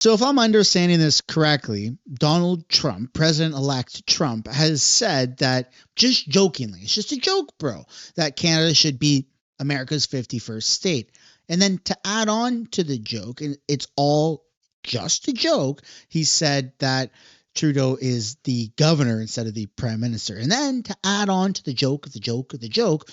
So if I'm understanding this correctly, Donald Trump, President-elect Trump, has said that, just jokingly, it's just a joke, bro, that Canada should be America's 51st state. And then to add on to the joke, and it's all just a joke, he said that Trudeau is the governor instead of the prime minister. And then to add on to the joke of the joke of the joke,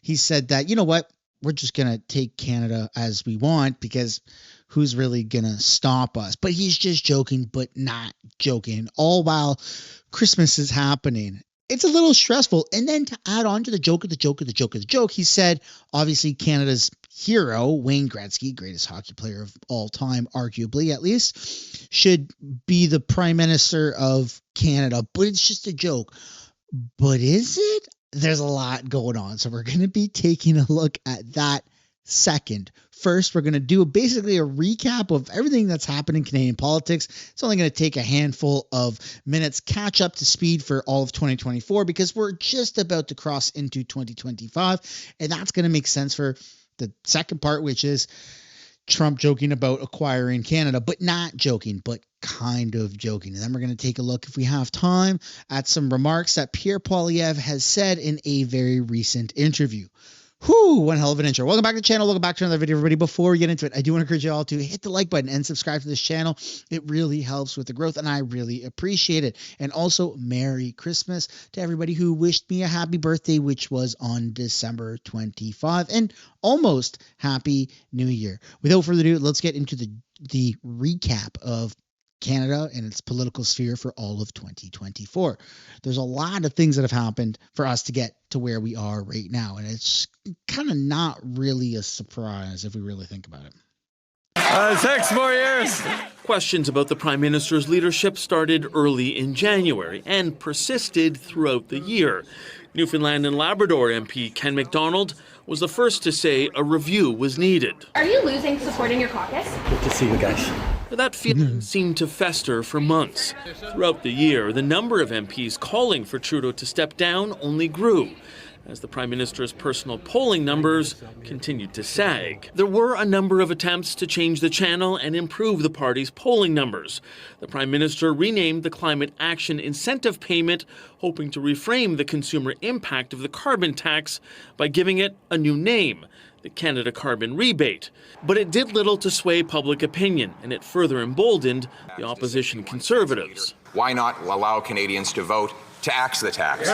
he said that, you know what, we're just going to take Canada as we want because who's really going to stop us? But he's just joking, but not joking, all while Christmas is happening. It's a little stressful. And then to add on to the joke of the joke of the joke of the joke, he said, obviously, Canada's hero, Wayne Gretzky, greatest hockey player of all time, arguably at least, should be the prime minister of Canada. But it's just a joke. But is it? There's a lot going on. So we're going to be taking a look at that second. First, we're going to do basically a recap of everything that's happened in Canadian politics. It's only going to take a handful of minutes, catch up to speed for all of 2024 because we're just about to cross into 2025. And that's going to make sense for the second part, which is Trump joking about acquiring Canada, but not joking, but kind of joking. And then we're going to take a look, if we have time, at some remarks that Pierre Poilievre has said in a very recent interview. Whew, one hell of an intro. Welcome back to the channel. Welcome back to another video, everybody. Before we get into it, I do want to encourage you all to hit the like button and subscribe to this channel. It really helps with the growth, and I really appreciate it. And also, Merry Christmas to everybody who wished me a happy birthday, which was on December 25, and almost Happy New Year. Without further ado, let's get into the recap of Canada and its political sphere for all of 2024. There's a lot of things that have happened for us to get to where we are right now, and it's kind of not really a surprise if we really think about it. 6 more years. Questions about the Prime Minister's leadership started early in January and persisted throughout the year. Newfoundland and Labrador MP Ken McDonald was the first to say a review was needed. Are you losing support in your caucus? Good to see you guys. That feeling seemed to fester for months. Throughout the year, the number of MPs calling for Trudeau to step down only grew, as the Prime Minister's personal polling numbers continued to sag. There were a number of attempts to change the channel and improve the party's polling numbers. The Prime Minister renamed the Climate Action Incentive Payment, hoping to reframe the consumer impact of the carbon tax by giving it a new name, the Canada Carbon Rebate. But it did little to sway public opinion, and it further emboldened the opposition Conservatives. Why not allow Canadians to vote to axe the tax?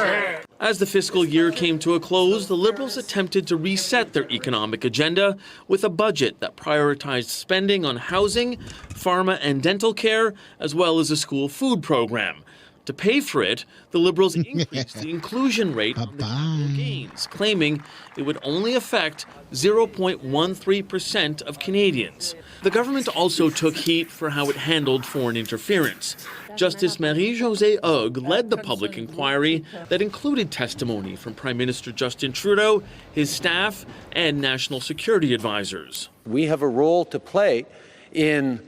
As the fiscal year came to a close, the Liberals attempted to reset their economic agenda with a budget that prioritized spending on housing, pharma and dental care, as well as a school food program. To pay for it, the Liberals increased the inclusion rate on the capital gains, claiming it would only affect 0.13% of Canadians. The government also took heat for how it handled foreign interference. Justice Marie-Josée Hogg led the public inquiry that included testimony from Prime Minister Justin Trudeau, his staff, and national security advisors. We have a role to play in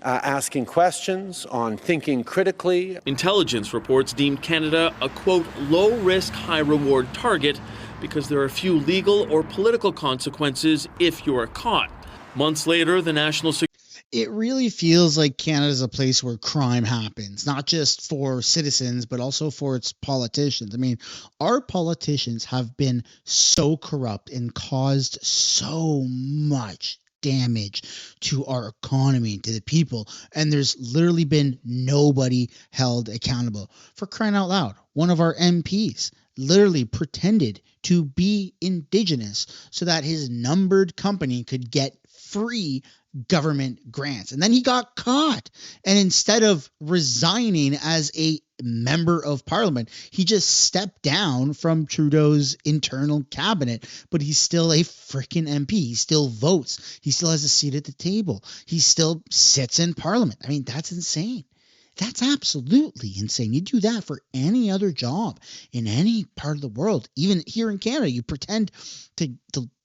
asking questions, on thinking critically. Intelligence reports deemed Canada a, quote, low-risk, high-reward target because there are few legal or political consequences if you are caught. Months later, the National Security... It really feels like Canada is a place where crime happens, not just for citizens, but also for its politicians. I mean, our politicians have been so corrupt and caused so much damage to our economy, to the people, and there's literally been nobody held accountable. For crying out loud, one of our MPs literally pretended to be Indigenous so that his numbered company could get free government grants, and then he got caught, and instead of resigning as a member of parliament, he just stepped down from Trudeau's internal cabinet. But he's still a freaking MP. He still votes. He still has a seat at the table. He still sits in parliament. I mean, that's insane. That's absolutely insane. You do that for any other job in any part of the world, even here in Canada. You pretend to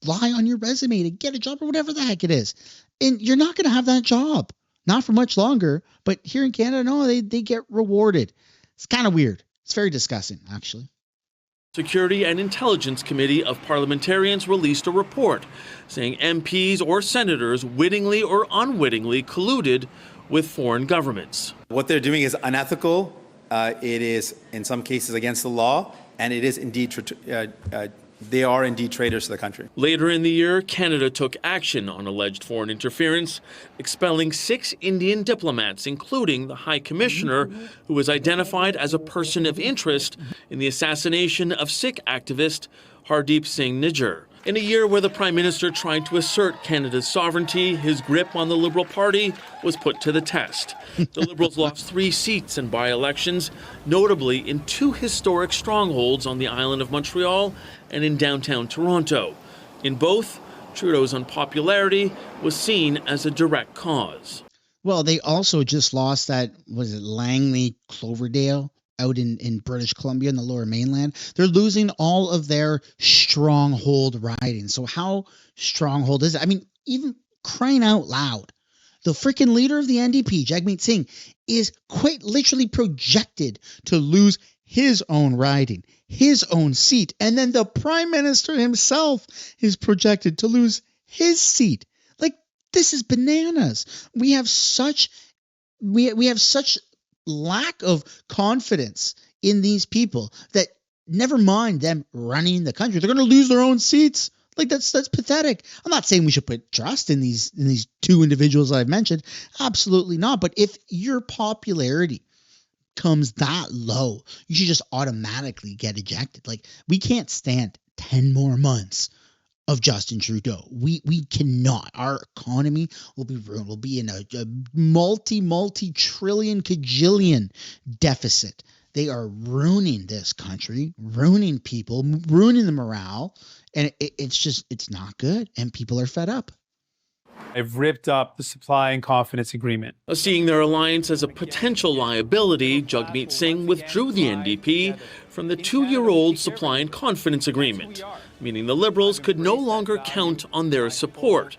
lie on your resume to get a job or whatever the heck it is, and you're not going to have that job, not for much longer. But here in Canada, no, they get rewarded. It's kind of weird. It's very disgusting, actually. Security and Intelligence Committee of Parliamentarians released a report saying MPs or senators wittingly or unwittingly colluded with foreign governments. What they're doing is unethical. It is, in some cases, against the law, and it is indeed they are indeed traitors to the country. Later in the year, Canada took action on alleged foreign interference, expelling 6 Indian diplomats, including the High Commissioner, who was identified as a person of interest in the assassination of Sikh activist Hardeep Singh Nijjar. In a year where the Prime Minister tried to assert Canada's sovereignty, his grip on the Liberal Party was put to the test. The Liberals lost 3 seats in by-elections, notably in 2 historic strongholds on the island of Montreal and in downtown Toronto. In both, Trudeau's unpopularity was seen as a direct cause. Well, they also just lost that, was it Langley Cloverdale out in British Columbia in the Lower Mainland. They're losing all of their stronghold ridings. So how stronghold is it? I mean, even crying out loud, the freaking leader of the NDP, Jagmeet Singh, is quite literally projected to lose his own riding, his own seat. And then the Prime Minister himself is projected to lose his seat. Like, this is bananas. We have such lack of confidence in these people that, never mind them running the country, they're going to lose their own seats. Like, that's pathetic. I'm not saying we should put trust in these 2 individuals I've mentioned. Absolutely not. But if your popularity comes that low, you should just automatically get ejected. Like, we can't stand 10 more months of Justin Trudeau. We cannot. Our economy will be ruined. We'll be in a multi-trillion cajillion deficit. They are ruining this country, ruining people, ruining the morale, and it's not good, and people are fed up. I've ripped up the supply and confidence agreement. Seeing their alliance as a potential liability, Jagmeet Singh withdrew the NDP from the 2-year-old supply and confidence agreement, meaning the Liberals could no longer count on their support.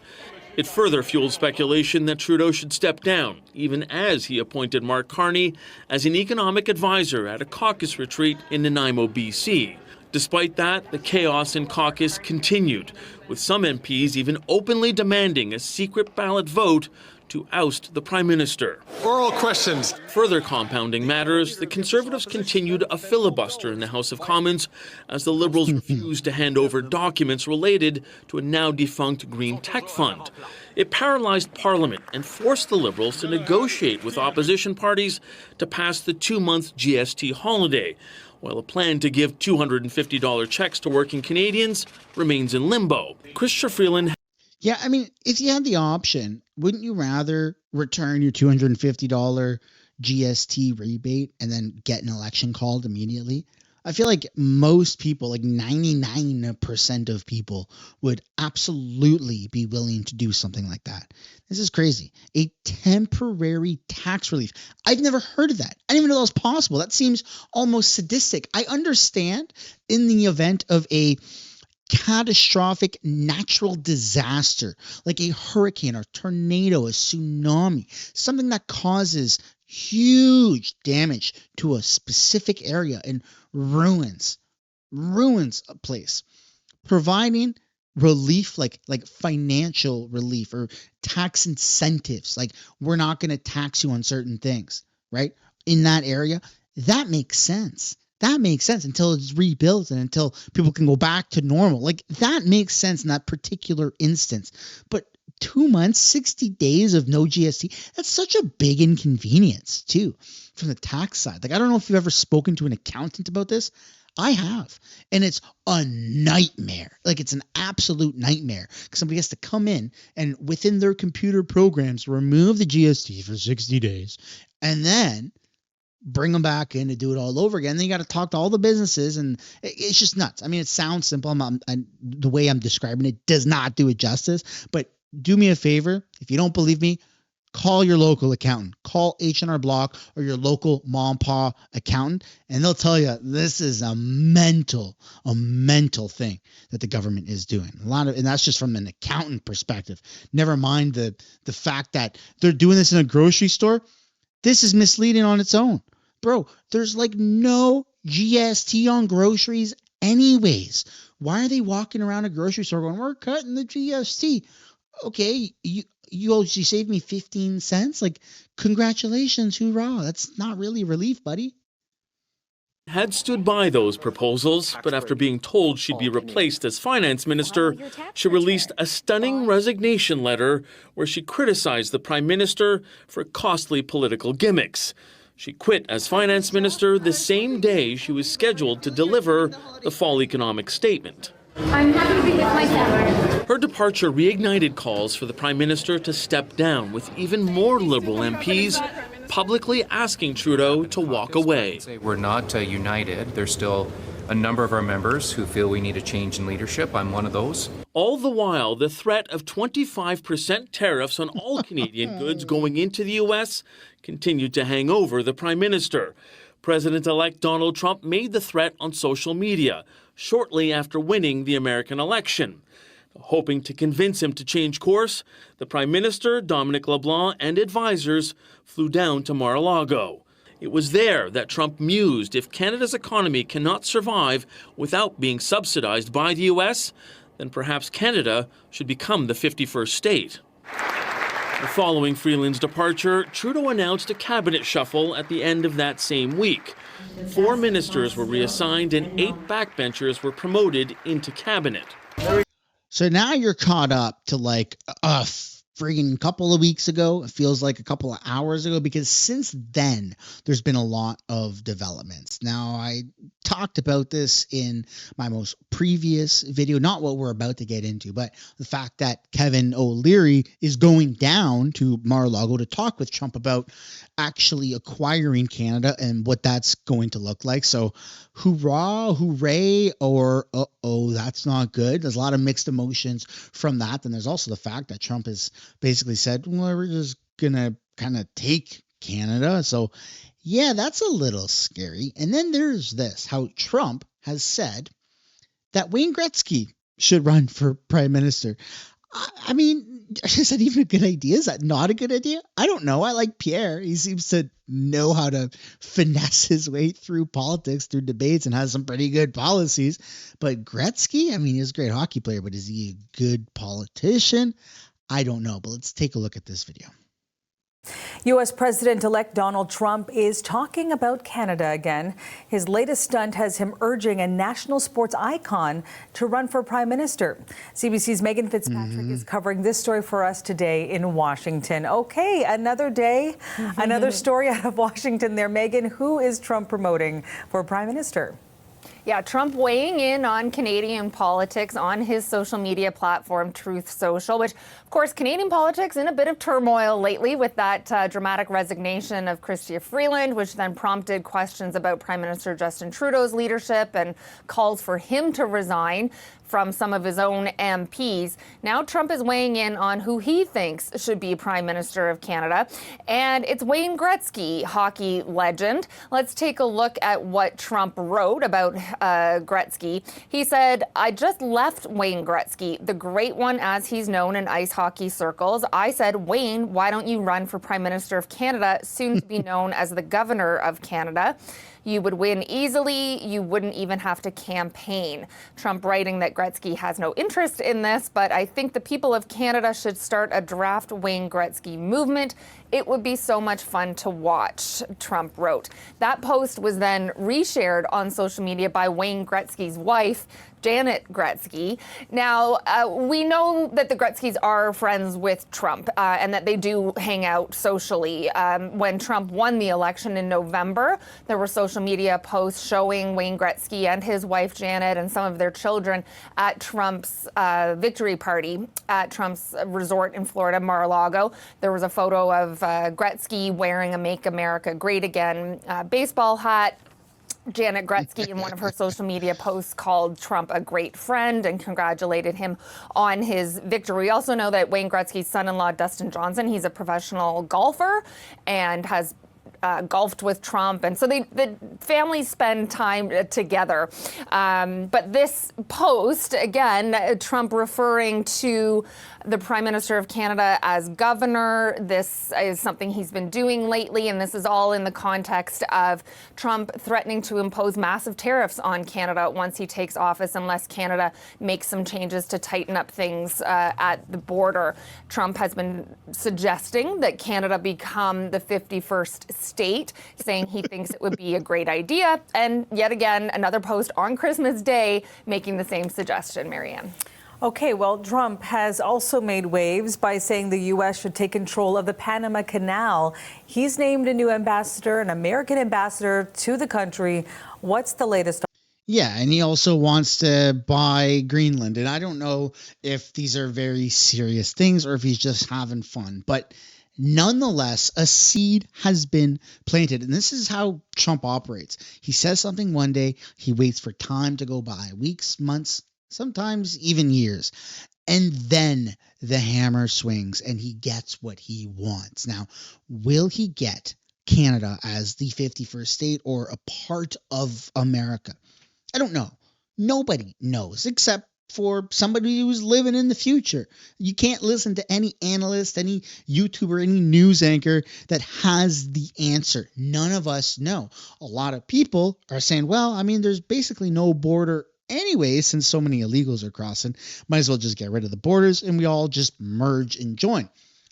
It further fueled speculation that Trudeau should step down, even as he appointed Mark Carney as an economic advisor at a caucus retreat in Nanaimo, BC. Despite that, the chaos in caucus continued, with some MPs even openly demanding a secret ballot vote to oust the Prime Minister. Oral questions. Further compounding matters, the Conservatives continued a filibuster in the House of Commons as the Liberals refused to hand over documents related to a now-defunct Green Tech Fund. It paralyzed Parliament and forced the Liberals to negotiate with opposition parties to pass the 2-month GST holiday, while a plan to give $250 checks to working Canadians remains in limbo. Chrystia Freeland. Yeah, I mean, if you had the option, wouldn't you rather return your $250 GST rebate and then get an election called immediately? I feel like most people, like 99% of people, would absolutely be willing to do something like that. This is crazy. A temporary tax relief. I've never heard of that. I didn't even know that was possible. That seems almost sadistic. I understand in the event of a catastrophic natural disaster like a hurricane or tornado, a tsunami, something that causes huge damage to a specific area and ruins a place, providing relief, like financial relief or tax incentives, like we're not going to tax you on certain things, right? In that area, that makes sense. That makes sense until it's rebuilt and until people can go back to normal. Like, that makes sense in that particular instance. But 2 months, 60 days of no GST, that's such a big inconvenience too from the tax side. Like, I don't know if you've ever spoken to an accountant about this. I have. And it's a nightmare. Like, it's an absolute nightmare because somebody has to come in and within their computer programs remove the GST for 60 days and then bring them back in to do it all over again. Then you got to talk to all the businesses, and it's just nuts. I mean, it sounds simple. The way I'm describing it does not do it justice, but do me a favor. If you don't believe me, call your local accountant, call H&R Block or your local mom pa accountant, and they'll tell you this is a mental thing that the government is doing. And that's just from an accountant perspective. Never mind the fact that they're doing this in a grocery store. This is misleading on its own. Bro, there's like no GST on groceries anyways? Why are they walking around a grocery store going, we're cutting the GST? Okay, you saved me 15 cents. Like, congratulations, hoorah. That's not really relief, buddy. Had stood by those proposals, but after being told she'd be replaced as finance minister, she released a stunning resignation letter where she criticized the prime minister for costly political gimmicks. She quit as finance minister the same day she was scheduled to deliver the fall economic statement. I'm happy to be with my family. Her departure reignited calls for the prime minister to step down, with even more Liberal MPs publicly asking Trudeau to walk away. We're not united. There's still a number of our members who feel we need a change in leadership. I'm one of those. All the while, the threat of 25% tariffs on all Canadian goods going into the U.S. continued to hang over the prime minister. President-elect Donald Trump made the threat on social media shortly after winning the American election. Hoping to convince him to change course, the Prime Minister, Dominic LeBlanc, and advisors flew down to Mar-a-Lago. It was there that Trump mused if Canada's economy cannot survive without being subsidized by the U.S., then perhaps Canada should become the 51st state. Following Freeland's departure, Trudeau announced a cabinet shuffle at the end of that same week. 4 ministers were reassigned and 8 backbenchers were promoted into cabinet. So now you're caught up to like a friggin' couple of weeks ago. It feels like a couple of hours ago, because since then there's been a lot of developments. Now, I talked about this in my most previous video, not what we're about to get into, but the fact that Kevin O'Leary is going down to Mar-a-Lago to talk with Trump about actually acquiring Canada and what that's going to look like. So hoorah, hooray, or uh-oh, that's not good. There's a lot of mixed emotions from that. And there's also the fact that Trump has basically said, well, we're just going to kind of take Canada. So yeah, that's a little scary. And then there's this, how Trump has said that Wayne Gretzky should run for prime minister. I mean, is that even a good idea? Is that not a good idea? I don't know. I like Pierre. He seems to know how to finesse his way through politics, through debates, and has some pretty good policies. But Gretzky, I mean, he's a great hockey player, but is he a good politician? I don't know. But let's take a look at this video. U.S. President-elect Donald Trump is talking about Canada again. His latest stunt has him urging a national sports icon to run for prime minister. CBC's Megan Fitzpatrick is covering this story for us today in Washington. Okay, another day, another story out of Washington there. Megan, who is Trump promoting for prime minister? Yeah, Trump weighing in on Canadian politics on his social media platform, Truth Social, which, of course, Canadian politics in a bit of turmoil lately with that dramatic resignation of Chrystia Freeland, which then prompted questions about Prime Minister Justin Trudeau's leadership and calls for him to resign from some of his own MPs. Now Trump is weighing in on who he thinks should be Prime Minister of Canada, and it's Wayne Gretzky, hockey legend. Let's take a look at what Trump wrote about Gretzky. He said, "I just left Wayne Gretzky, the great one as he's known in ice hockey circles. I said, Wayne, why don't you run for Prime Minister of Canada, soon to be known as the Governor of Canada? You would win easily. You wouldn't even have to campaign." Trump writing that Gretzky has no interest in this, but I think the people of Canada should start a draft Wayne Gretzky movement. It would be so much fun to watch, Trump wrote. That post was then reshared on social media by Wayne Gretzky's wife, Janet Gretzky. Now, we know that the Gretzkys are friends with Trump and that they do hang out socially. When Trump won the election in November, there were social media posts showing Wayne Gretzky and his wife Janet and some of their children at Trump's victory party at Trump's resort in Florida, Mar-a-Lago. There was a photo of Gretzky wearing a Make America Great Again baseball hat. Janet Gretzky, in one of her social media posts, called Trump a great friend and congratulated him on his victory. We also know that Wayne Gretzky's son-in-law, Dustin Johnson, he's a professional golfer and has golfed with Trump. And so the families spend time together. But this post, again, Trump referring to the Prime Minister of Canada as governor. This is something he's been doing lately, and this is all in the context of Trump threatening to impose massive tariffs on Canada once he takes office unless Canada makes some changes to tighten up things at the border. Trump has been suggesting that Canada become the 51st state, saying he thinks it would be a great idea. And yet again, another post on Christmas Day making the same suggestion, Marianne. Okay, well, Trump has also made waves by saying the U.S. should take control of the Panama Canal. He's named a new ambassador, an American ambassador to the country. What's the latest? Yeah, and he also wants to buy Greenland. And I don't know if these are very serious things or if he's just having fun. But nonetheless, a seed has been planted. And this is how Trump operates. He says something one day, he waits for time to go by, weeks, months, sometimes even years. And then the hammer swings and he gets what he wants. Now, will he get Canada as the 51st state or a part of America? I don't know. Nobody knows except for somebody who's living in the future. You can't listen to any analyst, any YouTuber, any news anchor that has the answer. None of us know. A lot of people are saying, well, I mean, there's basically no border anyway, since so many illegals are crossing, might as well just get rid of the borders and we all just merge and join.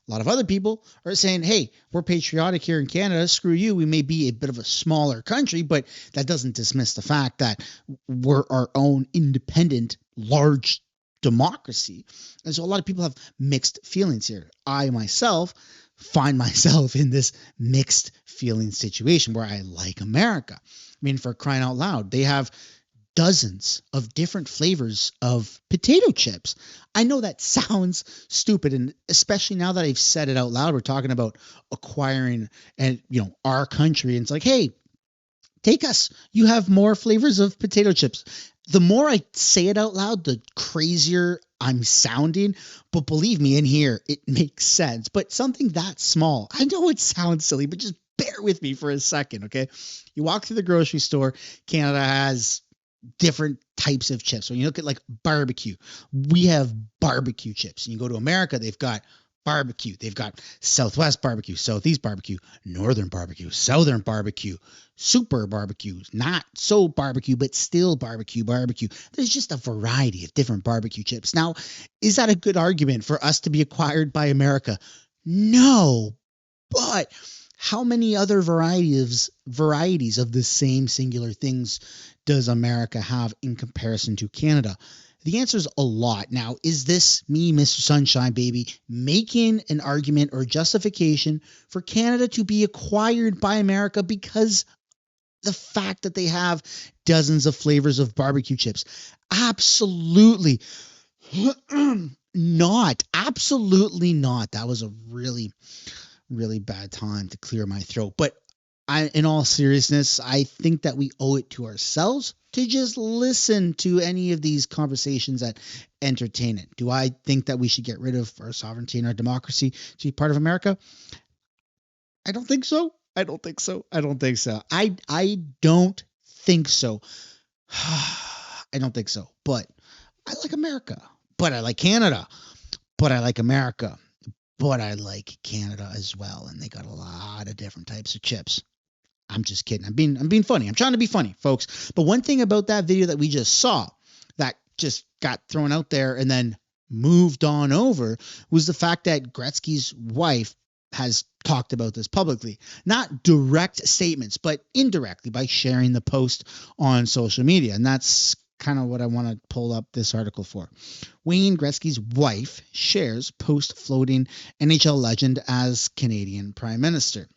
A lot of other people are saying, hey, we're patriotic here in Canada. Screw you. We may be a bit of a smaller country, but that doesn't dismiss the fact that we're our own independent, large democracy. And so a lot of people have mixed feelings here. I myself find myself in this mixed feeling situation where I like America. I mean, for crying out loud, they have dozens of different flavors of potato chips. I know that sounds stupid, and especially now that I've said it out loud, we're talking about acquiring and our country, and it's like, hey, take us. You have more flavors of potato chips. The more I say it out loud, the crazier I'm sounding. But believe me, in here, it makes sense. But something that small, I know it sounds silly, but just bear with me for a second, okay? You walk through the grocery store, Canada has different types of chips. When you look at like barbecue, we have barbecue chips. And you go to America, they've got barbecue. They've got Southwest barbecue, Southeast barbecue, Northern barbecue, Southern barbecue, super barbecue, not so barbecue, but still barbecue. There's just a variety of different barbecue chips. Now, is that a good argument for us to be acquired by America? No, but how many other varieties of the same singular things does America have in comparison to Canada? The answer is a lot. Now, is this me, Mr. Sunshine Baby, making an argument or justification for Canada to be acquired by America because the fact that they have dozens of flavors of barbecue chips? Absolutely not. Absolutely not. That was a really bad time to clear my throat. But in all seriousness, I think that we owe it to ourselves to just listen to any of these conversations that entertain it. Do I think that we should get rid of our sovereignty and our democracy to be part of America? I don't think so. I don't think so. I don't think so. I don't think so. But I like America. But I like Canada. But I like America. But I like Canada as well. And they got a lot of different types of chips. I'm just kidding. I'm being funny. I'm trying to be funny, folks. But one thing about that video that we just saw that just got thrown out there and then moved on over was the fact that Gretzky's wife has talked about this publicly. Not direct statements, but indirectly by sharing the post on social media. And that's kind of what I want to pull up this article for. Wayne Gretzky's wife shares post floating NHL legend as Canadian Prime Minister.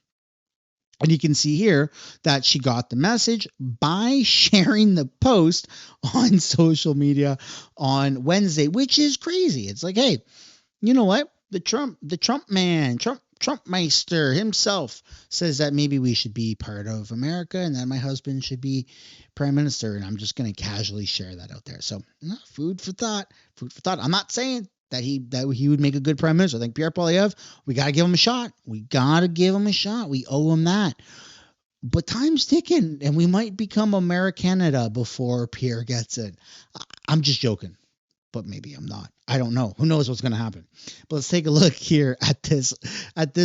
And you can see here that she got the message by sharing the post on social media on Wednesday, which is crazy. It's like, hey, you know what? The Trump Meister himself says that maybe we should be part of America and that my husband should be prime minister. And I'm just going to casually share that out there. So food for thought. I'm not saying that he would make a good prime minister. I think Pierre Poilievre, we got to give him a shot. We owe him that. But time's ticking, and we might become Americanada before Pierre gets it. I'm just joking, but maybe I'm not. I don't know. Who knows what's going to happen? But let's take a look here at this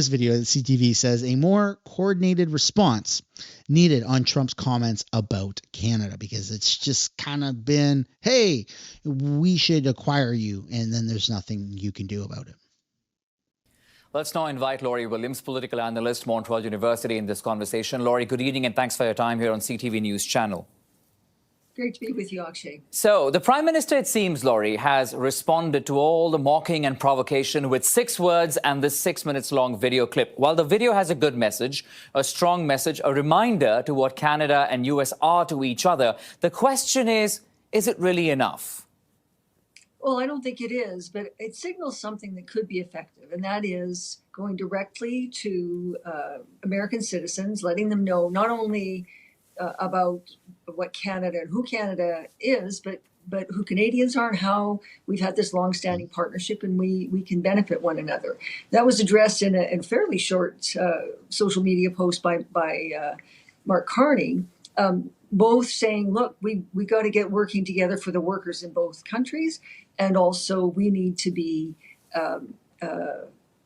video. The CTV says a more coordinated response needed on Trump's comments about Canada, because it's just kind of been, hey, we should acquire you, and then there's nothing you can do about it. Let's now invite Laurie Williams, political analyst, Montreal University, in this conversation. Laurie, good evening, and thanks for your time here on CTV News Channel. Great to be with you, Akshay. So, the Prime Minister, it seems, Laurie, has responded to all the mocking and provocation with 6 words and this 6 minutes long video clip. While the video has a good message, a strong message, a reminder to what Canada and US are to each other, the question is it really enough? Well, I don't think it is, but it signals something that could be effective, and that is going directly to American citizens, letting them know not only about what Canada and who Canada is, but who Canadians are and how we've had this longstanding partnership and we can benefit one another. That was addressed in a fairly short social media post by Mark Carney, both saying, look, we got to get working together for the workers in both countries, and also we need to be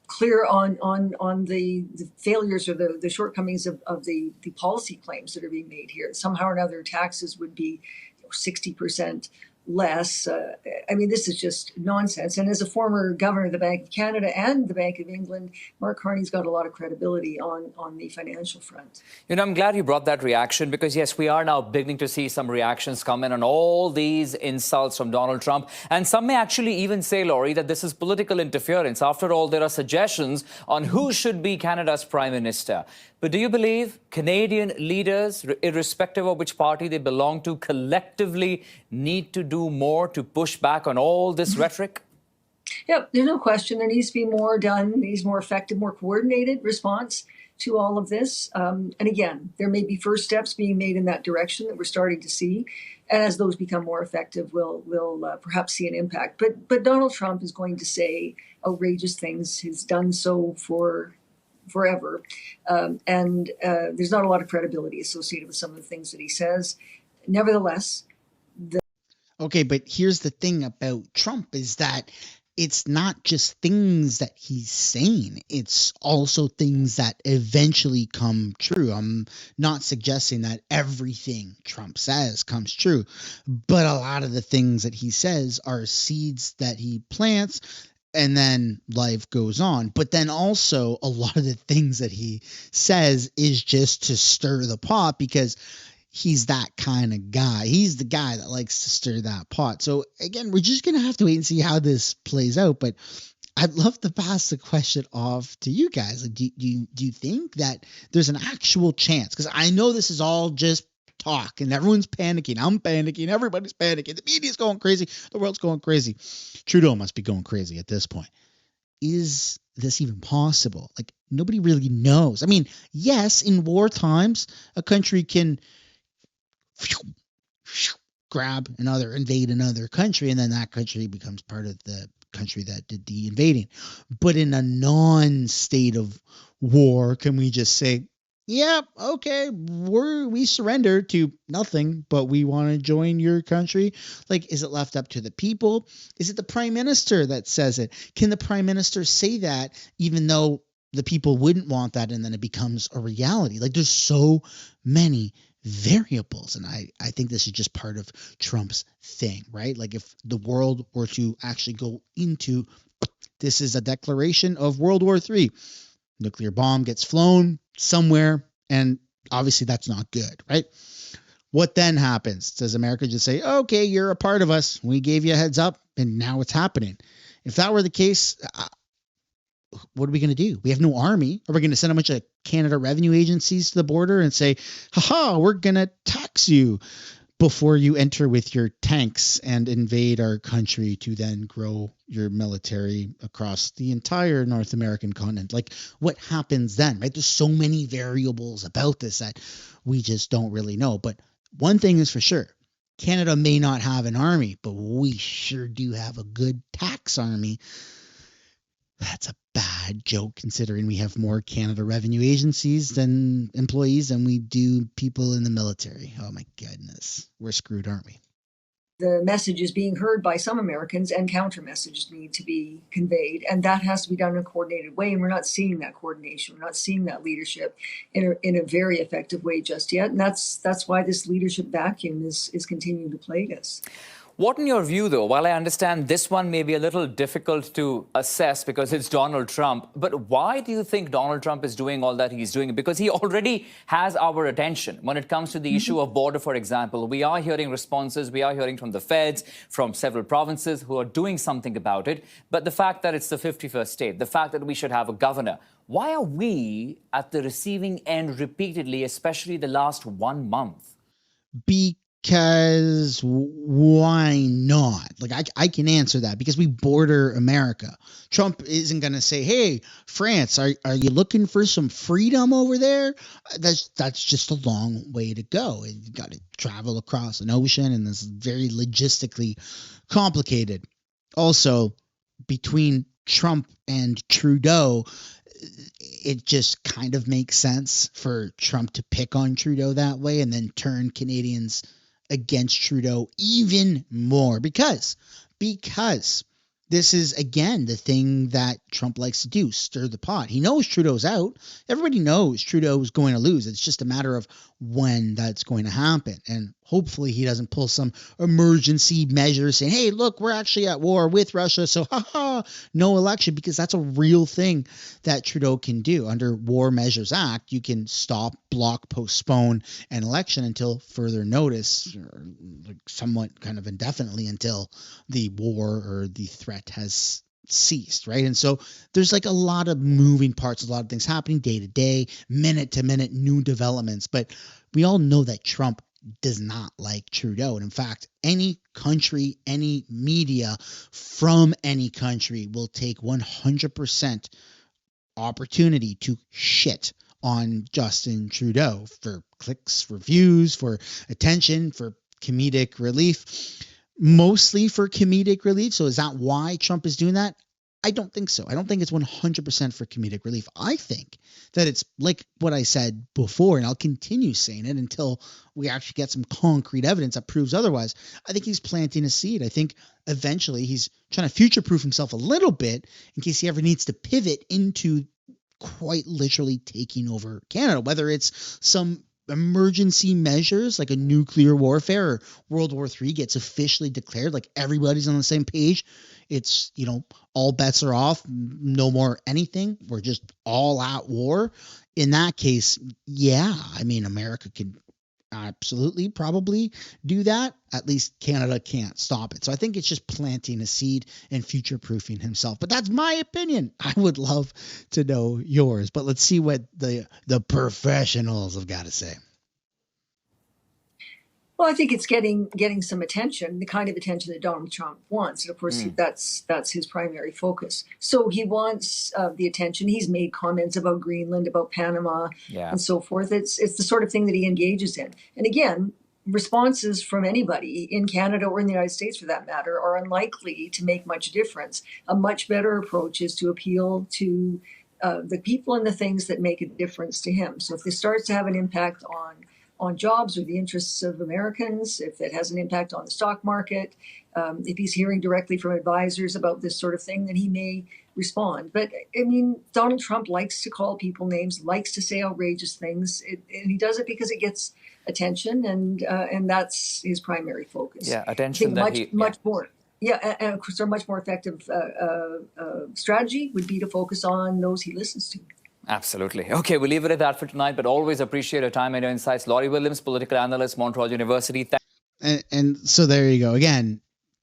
clear on the failures or the shortcomings of the policy claims that are being made here. Somehow or another, taxes would be 60% less. I mean, this is just nonsense. And as a former governor of the Bank of Canada and the Bank of England, Mark Carney's got a lot of credibility on the financial front. You know, I'm glad you brought that reaction, because, yes, we are now beginning to see some reactions come in on all these insults from Donald Trump. And some may actually even say, Laurie, that this is political interference. After all, there are suggestions on who should be Canada's prime minister. But do you believe Canadian leaders, irrespective of which party they belong to, collectively need to do more to push back on all this rhetoric? Yeah, there's no question. There needs to be more done. There needs more effective, more coordinated response to all of this. And again, there may be first steps being made in that direction that we're starting to see. And as those become more effective, we'll perhaps see an impact. But Donald Trump is going to say outrageous things. He's done so for forever. And there's not a lot of credibility associated with some of the things that he says. Nevertheless, okay, but here's the thing about Trump is that it's not just things that he's saying. It's also things that eventually come true. I'm not suggesting that everything Trump says comes true, but a lot of the things that he says are seeds that he plants, and then life goes on. But then also a lot of the things that he says is just to stir the pot, because he's that kind of guy. He's the guy that likes to stir that pot. So again, we're just going to have to wait and see how this plays out. But I'd love to pass the question off to you guys. Like, do you think that there's an actual chance? Because I know this is all just talk and everyone's panicking. I'm panicking. Everybody's panicking. The media's going crazy. The world's going crazy. Trudeau must be going crazy at this point. Is this even possible? Like, nobody really knows. I mean, yes, in war times, a country can invade another country, and then that country becomes part of the country that did the invading. But in a non-state of war, can we just say, yeah, okay, we surrender to nothing, but we want to join your country? Like, is it left up to the people? Is it the prime minister that says it? Can the prime minister say that even though the people wouldn't want that, and then it becomes a reality? Like, there's so many variables, and I think this is just part of Trump's thing, right? Like, if the world were to actually go into, this is a declaration of World War III, nuclear bomb gets flown somewhere, and obviously that's not good, right? What then happens? Does America just say, okay, you're a part of us, we gave you a heads up, and now it's happening? If that were the case, what are we going to do? We have no army. Are we going to send a bunch of Canada revenue agencies to the border and say, haha, we're going to tax you before you enter with your tanks and invade our country to then grow your military across the entire North American continent? Like, what happens then, right? There's so many variables about this that we just don't really know. But one thing is for sure, Canada may not have an army, but we sure do have a good tax army. That's a bad joke considering we have more Canada Revenue Agencies than employees than we do people in the military. Oh my goodness. We're screwed, aren't we? The message is being heard by some Americans and counter messages need to be conveyed. And that has to be done in a coordinated way. And we're not seeing that coordination. We're not seeing that leadership in a very effective way just yet. And that's why this leadership vacuum is continuing to plague us. What, in your view, though, while I understand this one may be a little difficult to assess because it's Donald Trump, but why do you think Donald Trump is doing all that he's doing? Because he already has our attention. When it comes to the issue of border, for example, we are hearing responses, we are hearing from the feds, from several provinces who are doing something about it. But the fact that it's the 51st state, the fact that we should have a governor, why are we at the receiving end repeatedly, especially the last 1 month? Because why not? Like, I can answer that because we border America. Trump isn't going to say, hey, France, are you looking for some freedom over there? That's just a long way to go. You got to travel across an ocean, and this is very logistically complicated. Also, between Trump and Trudeau, it just kind of makes sense for Trump to pick on Trudeau that way and then turn Canadians against Trudeau even more because this is, again, the thing that Trump likes to do, stir the pot. He knows Trudeau's out. Everybody knows Trudeau's going to lose. It's just a matter of when that's going to happen. And hopefully he doesn't pull some emergency measure saying, hey, look, we're actually at war with Russia, so no election, because that's a real thing that Trudeau can do. Under War Measures Act, you can stop, block, postpone an election until further notice, or somewhat kind of indefinitely until the war or the threat has ceased, right? And so there's like a lot of moving parts, a lot of things happening day to day, minute to minute, new developments. But we all know that Trump does not like Trudeau. And in fact, any country, any media from any country will take 100% opportunity to shit on Justin Trudeau for clicks, for views, for attention, for comedic relief. Mostly for comedic relief. So is that why Trump is doing that? I don't think so. I don't think it's 100% for comedic relief. I think that it's like what I said before, and I'll continue saying it until we actually get some concrete evidence that proves otherwise. I think he's planting a seed. I think eventually he's trying to future-proof himself a little bit in case he ever needs to pivot into quite literally taking over Canada, whether it's some emergency measures like a nuclear warfare or World War III gets officially declared, like everybody's on the same page. It's, all bets are off, no more anything. We're just all out war. In that case, yeah, America could absolutely probably do that. At least Canada can't stop it. So I think it's just planting a seed and future-proofing himself. But that's my opinion. I would love to know yours. But let's see what the professionals have got to say. Well, I think it's getting some attention, the kind of attention that Donald Trump wants. And of course, that's his primary focus. So he wants the attention. He's made comments about Greenland, about Panama, and so forth. It's the sort of thing that he engages in. And again, responses from anybody in Canada or in the United States, for that matter, are unlikely to make much difference. A much better approach is to appeal to the people and the things that make a difference to him. So if this starts to have an impact on jobs or the interests of Americans, if it has an impact on the stock market, if he's hearing directly from advisors about this sort of thing, then he may respond. But Donald Trump likes to call people names, likes to say outrageous things, and he does it because it gets attention, and that's his primary focus. Yeah, attention. Much more. Yeah, and of course, a much more effective strategy would be to focus on those he listens to. Absolutely. Okay, we'll leave it at that for tonight, but always appreciate your time and your insights. Laurie Williams, political analyst, Montreal University. And so there you go. Again,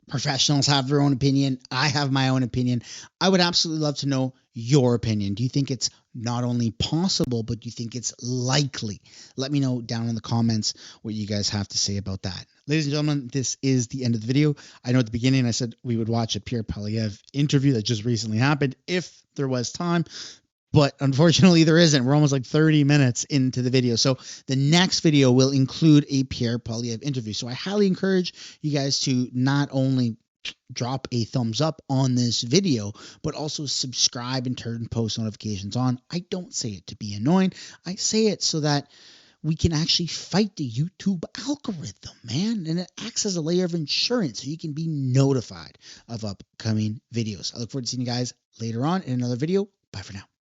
professionals have their own opinion. I have my own opinion. I would absolutely love to know your opinion. Do you think it's not only possible, but do you think it's likely? Let me know down in the comments what you guys have to say about that. Ladies and gentlemen, this is the end of the video. I know at the beginning I said we would watch a Pierre Poilievre interview that just recently happened if there was time. But unfortunately, there isn't. We're almost like 30 minutes into the video. So the next video will include a Pierre Poilievre interview. So I highly encourage you guys to not only drop a thumbs up on this video, but also subscribe and turn post notifications on. I don't say it to be annoying. I say it so that we can actually fight the YouTube algorithm, man. And it acts as a layer of insurance so you can be notified of upcoming videos. I look forward to seeing you guys later on in another video. Bye for now.